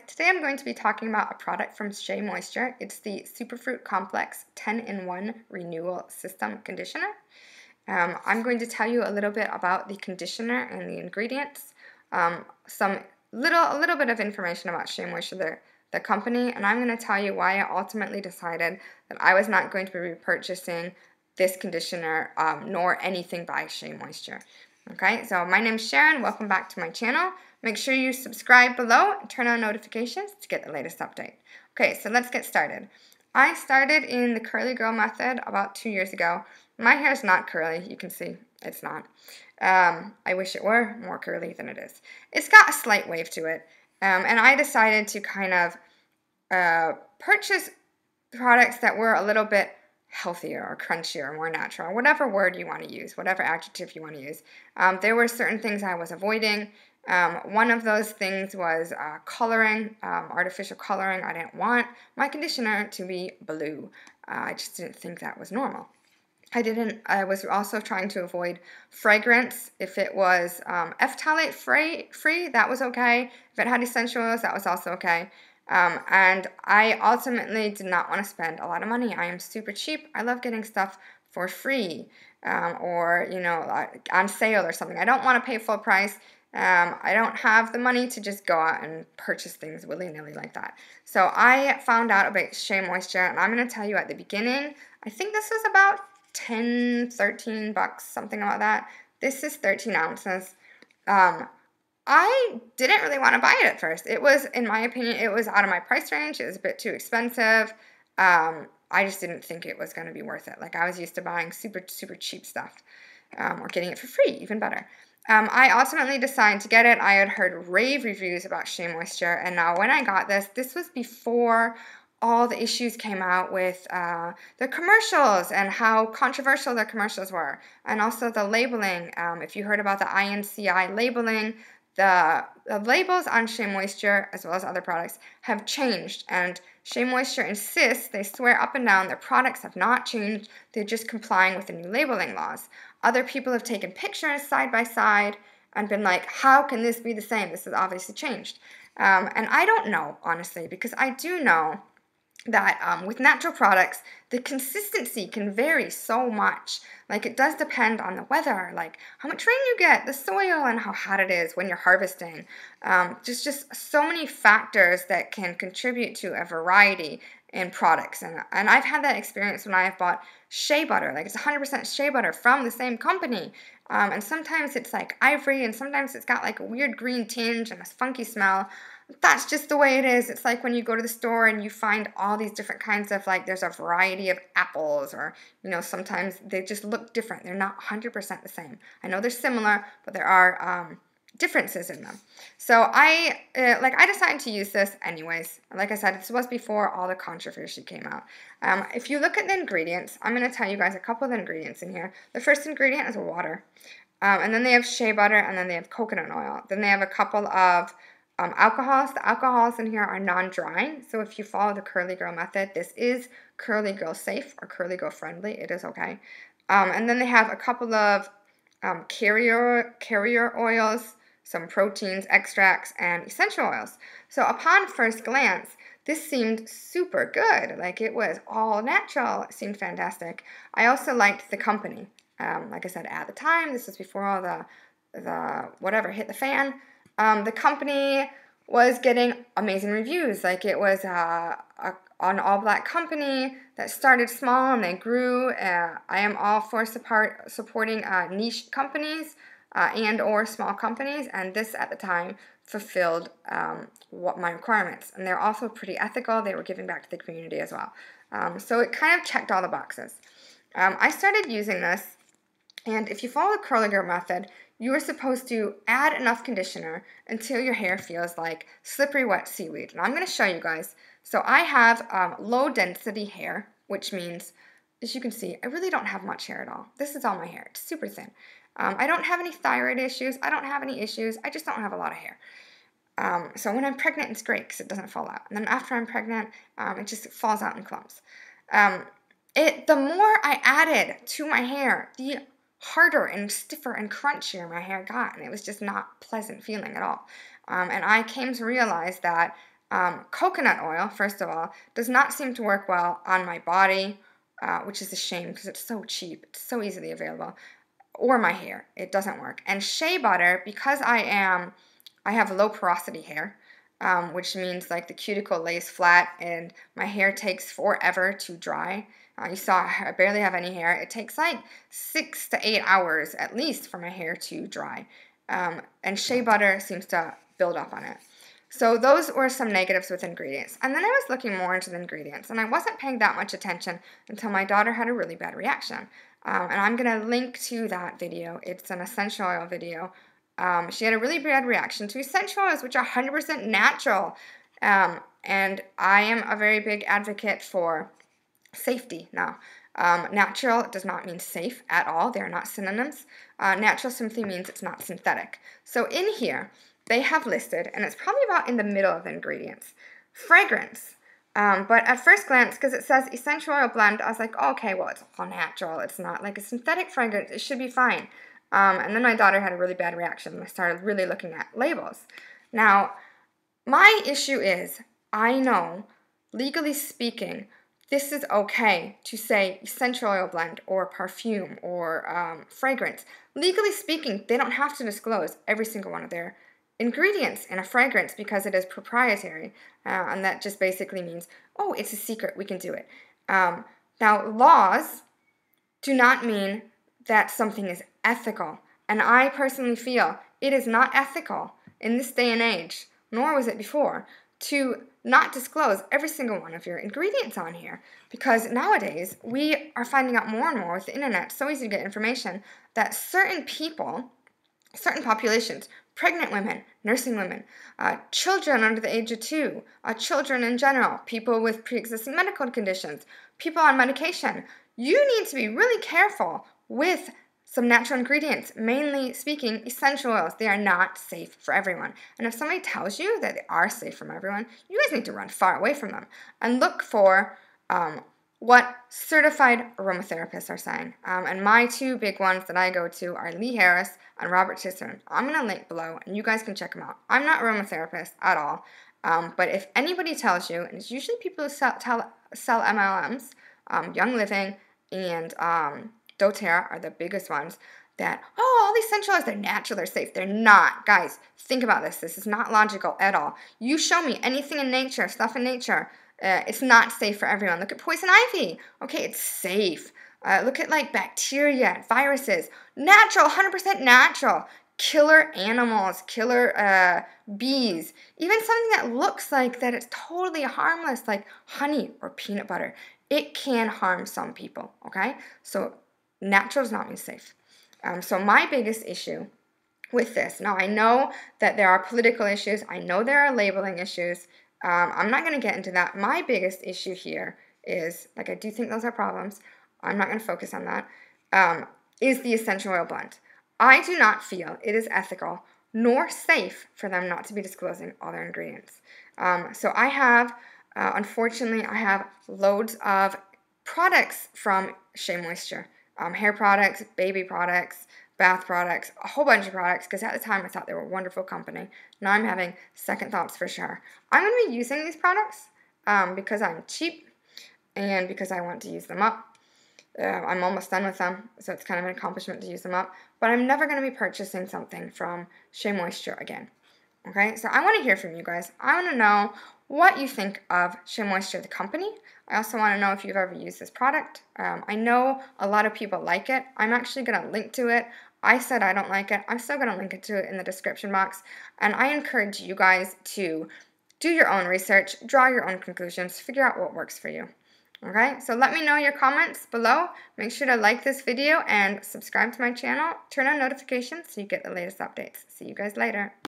today I'm going to be talking about a product from Shea Moisture. It's the Superfruit Complex 10-in-1 Renewal System Conditioner. I'm going to tell you a little bit about the conditioner and the ingredients, a little bit of information about Shea Moisture, the company, and I'm going to tell you why I ultimately decided that I was not going to be repurchasing this conditioner nor anything by Shea Moisture. Okay, so my name's Sharon. Welcome back to my channel. Make sure you subscribe below and turn on notifications to get the latest update. Okay, so let's get started. I started in the curly girl method about 2 years ago. My hair is not curly. You can see it's not. I wish it were more curly than it is. It's got a slight wave to it. And I decided to kind of purchase products that were a little bit healthier or crunchier or more natural, whatever word you want to use, whatever adjective you want to use. There were certain things I was avoiding. One of those things was coloring, artificial coloring. I didn't want my conditioner to be blue. I just didn't think that was normal. I was also trying to avoid fragrance. If it was phthalate free, that was okay. If it had essential oils, that was also okay. And I ultimately did not want to spend a lot of money. I am super cheap. I love getting stuff for free or, you know, on sale or something. I don't want to pay full price. I don't have the money to just go out and purchase things willy-nilly like that. So I found out about Shea Moisture, and I'm going to tell you at the beginning, I think this was about 10, 13 bucks, something like that. This is 13 ounces. I didn't really want to buy it at first. It was, in my opinion, it was out of my price range. It was a bit too expensive. I just didn't think it was going to be worth it. Like, I was used to buying super cheap stuff or getting it for free, even better. I ultimately decided to get it. I had heard rave reviews about Shea Moisture, and now when I got this was before all the issues came out with the commercials and how controversial the commercials were, and also the labeling. If you heard about the INCI labeling, the labels on Shea Moisture, as well as other products, have changed, and Shea Moisture insists, they swear up and down, their products have not changed, they're just complying with the new labeling laws. Other people have taken pictures side by side and been like, how can this be the same? This has obviously changed. And I don't know, honestly, because I do know that with natural products, the consistency can vary so much. Like, it does depend on the weather, like how much rain you get, the soil, and how hot it is when you're harvesting. Just so many factors that can contribute to a variety in products. And I've had that experience when I've bought shea butter. Like, it's 100% shea butter from the same company. And sometimes it's like ivory, and sometimes it's got like a weird green tinge and a funky smell. That's just the way it is. It's like when you go to the store and you find all these different kinds of, like, there's a variety of apples, or, you know, sometimes they just look different. They're not 100% the same. I know they're similar, but there are differences in them. So I decided to use this anyways. Like I said, this was before all the controversy came out. If you look at the ingredients, I'm going to tell you guys a couple of the ingredients in here. The first ingredient is water. And then they have shea butter, and then they have coconut oil. Then they have a couple of alcohols. The alcohols in here are non-drying, so if you follow the curly girl method, this is curly girl safe or curly girl friendly. It is okay. And then they have a couple of carrier oils, some proteins, extracts, and essential oils. So upon first glance, this seemed super good. Like, it was all natural. It seemed fantastic. I also liked the company. Like I said, at the time, this was before all the whatever hit the fan. The company was getting amazing reviews. Like, it was an all-black company that started small and they grew. I am all for supporting niche companies and or small companies, and this at the time fulfilled what my requirements. And they're also pretty ethical. They were giving back to the community as well. So it kind of checked all the boxes. I started using this, and if you follow the curly girl method, you are supposed to add enough conditioner until your hair feels like slippery wet seaweed. And I'm going to show you guys. So I have low density hair, which means, as you can see, I really don't have much hair at all. This is all my hair. It's super thin. I don't have any thyroid issues. I don't have any issues. I just don't have a lot of hair. So when I'm pregnant, it's great because it doesn't fall out. And then after I'm pregnant, it just falls out in clumps. The more I added to my hair, the harder and stiffer and crunchier my hair got, and it was just not pleasant feeling at all. And I came to realize that Coconut oil, first of all, does not seem to work well on my body, which is a shame because it's so cheap. It's so easily available. Or my hair. It doesn't work. And shea butter, because I have low porosity hair, which means like the cuticle lays flat and my hair takes forever to dry. You saw I barely have any hair. It takes like 6 to 8 hours at least for my hair to dry. And shea butter seems to build up on it. So those were some negatives with ingredients. And then I was looking more into the ingredients, and I wasn't paying that much attention until my daughter had a really bad reaction. And I'm going to link to that video. It's an essential oil video. She had a really bad reaction to essential oils, which are 100% natural. And I am a very big advocate for safety now. Natural does not mean safe at all. They are not synonyms. Natural simply means it's not synthetic. So in here, they have listed, and it's probably about in the middle of the ingredients, fragrance. But at first glance, because it says essential oil blend, I was like, oh, okay, well, it's all natural. It's not like a synthetic fragrance. It should be fine. And then my daughter had a really bad reaction, and I started really looking at labels. Now, my issue is, I know, legally speaking, this is okay to say essential oil blend or perfume or fragrance. Legally speaking, they don't have to disclose every single one of their ingredients in a fragrance because it is proprietary, and that just basically means, oh, it's a secret, we can do it. Now, laws do not mean that something is ethical, and I personally feel it is not ethical in this day and age, nor was it before, to not disclose every single one of your ingredients on here, because nowadays we are finding out more and more with the internet, so easy to get information, that certain people, certain populations, pregnant women, nursing women, children under the age of 2, children in general, people with pre-existing medical conditions, people on medication. You need to be really careful with some natural ingredients, mainly speaking, essential oils. They are not safe for everyone. And if somebody tells you that they are safe from everyone, you guys need to run far away from them and look for what certified aromatherapists are saying. And my 2 big ones that I go to are Lee Harris and Robert Tisserand. I'm going to link below, and you guys can check them out. I'm not a aromatherapist at all, but if anybody tells you, and it's usually people who sell MLMs, Young Living and doTERRA are the biggest ones, that, oh, all these essential oils, they're natural, they're safe. They're not. Guys, think about this. This is not logical at all. You show me anything in nature, stuff in nature, it's not safe for everyone. Look at poison ivy. Okay, it's safe. Look at like bacteria, viruses. Natural, 100% natural. Killer animals, killer bees. Even something that looks like that it's totally harmless, like honey or peanut butter. It can harm some people, okay? So natural does not mean safe. So my biggest issue with this, now I know that there are political issues. I know there are labeling issues. I'm not going to get into that. My biggest issue here is, like, I do think those are problems. I'm not going to focus on that. Is the essential oil blend. I do not feel it is ethical nor safe for them not to be disclosing all their ingredients. So I have, unfortunately, I have loads of products from Shea Moisture. Hair products, baby products, bath products, a whole bunch of products, because at the time I thought they were a wonderful company. Now I'm having second thoughts for sure. I'm going to be using these products because I'm cheap and because I want to use them up. I'm almost done with them, so it's kind of an accomplishment to use them up. But I'm never going to be purchasing something from Shea Moisture again. Okay, so I want to hear from you guys. I want to know what you think of Shea Moisture, the company. I also want to know if you've ever used this product. I know a lot of people like it. I'm actually going to link to it. I said I don't like it. I'm still going to link it to it in the description box. And I encourage you guys to do your own research, draw your own conclusions, figure out what works for you. Okay, so let me know your comments below. Make sure to like this video and subscribe to my channel. Turn on notifications so you get the latest updates. See you guys later.